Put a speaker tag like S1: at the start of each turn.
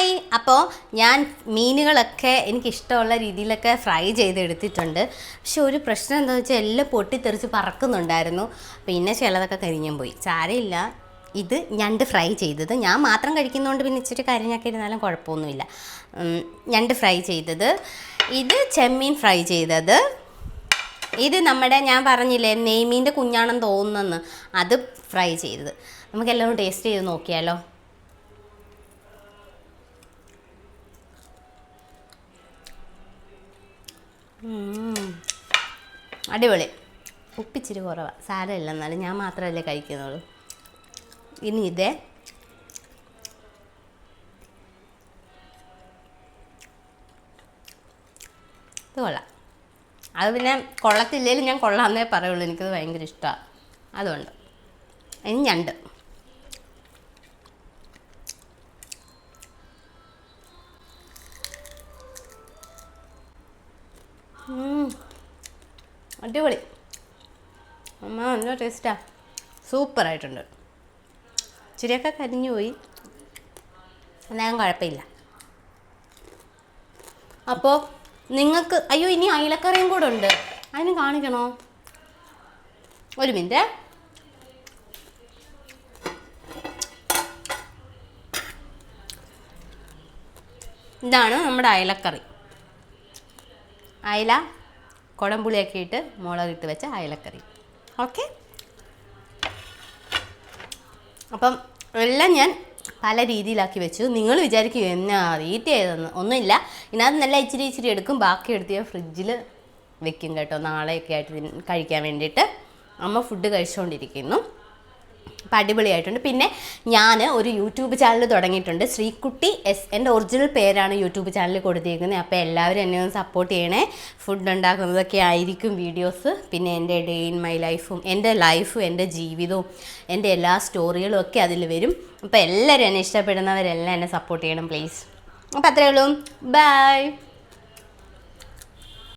S1: Hi. അപ്പോൾ ഞാൻ മീനുകളൊക്കെ എനിക്കിഷ്ടമുള്ള രീതിയിലൊക്കെ ഫ്രൈ ചെയ്തെടുത്തിട്ടുണ്ട്. പക്ഷെ ഒരു പ്രശ്നം എന്താണെന്ന് വെച്ചാൽ എല്ലാം പൊട്ടിത്തെറിച്ച് പറക്കുന്നുണ്ടായിരുന്നു. പിന്നെ ചിലതൊക്കെ കരിഞ്ഞും പോയി. സാരമില്ല. ഇത് ഞണ്ട് ഫ്രൈ ചെയ്തത് ഞാൻ മാത്രം കഴിക്കുന്നതുകൊണ്ട് പിന്നെ ഇച്ചിരി കരിഞ്ഞൊക്കെ ഇരുന്നാലും കുഴപ്പമൊന്നുമില്ല. ഞണ്ട് ഫ്രൈ ചെയ്തത്, ഇത് ചെമ്മീൻ ഫ്രൈ ചെയ്തത്, ഇത് നമ്മുടെ ഞാൻ പറഞ്ഞില്ലേ നെയ്മീൻ്റെ കുഞ്ഞാണെന്ന് തോന്നുന്നെന്ന്, അത് ഫ്രൈ ചെയ്തത്. നമുക്കെല്ലാം ടേസ്റ്റ് ചെയ്ത് നോക്കിയാലോ. അടിപൊളി. ഉപ്പിച്ചിരി കുറവാണ്, സാരമില്ല, എന്നാലും ഞാൻ മാത്രമല്ലേ കഴിക്കുന്നുള്ളൂ. ഇനി ഇത് കൊള്ളാം. അത് പിന്നെ കൊള്ളത്തില്ലേലും ഞാൻ കൊള്ളാമെന്നേ പറയുള്ളൂ, എനിക്കത് ഭയങ്കര ഇഷ്ടമാണ്, അതുകൊണ്ട്. ഇനി ഞണ്ട്. അടിപൊളി അമ്മ, നല്ല ടേസ്റ്റാണ്, സൂപ്പറായിട്ടുണ്ട്. ഇച്ചിരിയൊക്കെ കരിഞ്ഞു പോയി, എന്നാലും കുഴപ്പമില്ല. അപ്പോൾ നിങ്ങൾക്ക് അയ്യോ ഇനി അയിലക്കറിയും കൂടെ ഉണ്ട്, അതിന് കാണിക്കണോ? ഒരു മിനിറ്റ്. ഇതാണ് നമ്മുടെ അയലക്കറി. അയല കുടംപുളിയൊക്കെ ഇട്ട് മുളകിട്ട് വെച്ച അയലക്കറി. ഓക്കെ. അപ്പം എല്ലാം ഞാൻ പല രീതിയിലാക്കി വെച്ചു. നിങ്ങൾ വിചാരിക്കും എന്നാ റീറ്റ് ചെയ്തതെന്ന്. ഒന്നുമില്ല, ഇതിനകത്ത് നല്ല ഇച്ചിരി എടുക്കും, ബാക്കി എടുത്ത് ഞാൻ ഫ്രിഡ്ജിൽ വെക്കും കേട്ടോ, നാളെയൊക്കെ ആയിട്ട് കഴിക്കാൻ വേണ്ടിയിട്ട്. അമ്മ ഫുഡ് കഴിച്ചുകൊണ്ടിരിക്കുന്നു. അപ്പം അടിപൊളിയായിട്ടുണ്ട്. പിന്നെ ഞാൻ ഒരു യൂട്യൂബ് ചാനൽ തുടങ്ങിയിട്ടുണ്ട്, ശ്രീകുട്ടി എസ്. എൻ്റെ ഒറിജിനൽ പേരാണ് യൂട്യൂബ് ചാനൽ കൊടുത്തിരിക്കുന്നത്. അപ്പോൾ എല്ലാവരും എന്നെ ഒന്ന് സപ്പോർട്ട് ചെയ്യണേ. ഫുഡ് ഉണ്ടാക്കുന്നതൊക്കെ ആയിരിക്കും വീഡിയോസ്. പിന്നെ എൻ്റെ ഡേ ഇൻ മൈ ലൈഫും എൻ്റെ ജീവിതവും എൻ്റെ എല്ലാ സ്റ്റോറികളും ഒക്കെ അതിൽ വരും. അപ്പോൾ എല്ലാവരും എന്നെ ഇഷ്ടപ്പെടുന്നവരെല്ലാം എന്നെ സപ്പോർട്ട് ചെയ്യണം പ്ലീസ്. അപ്പോൾ അത്രയേ ഉള്ളൂ. ബൈ.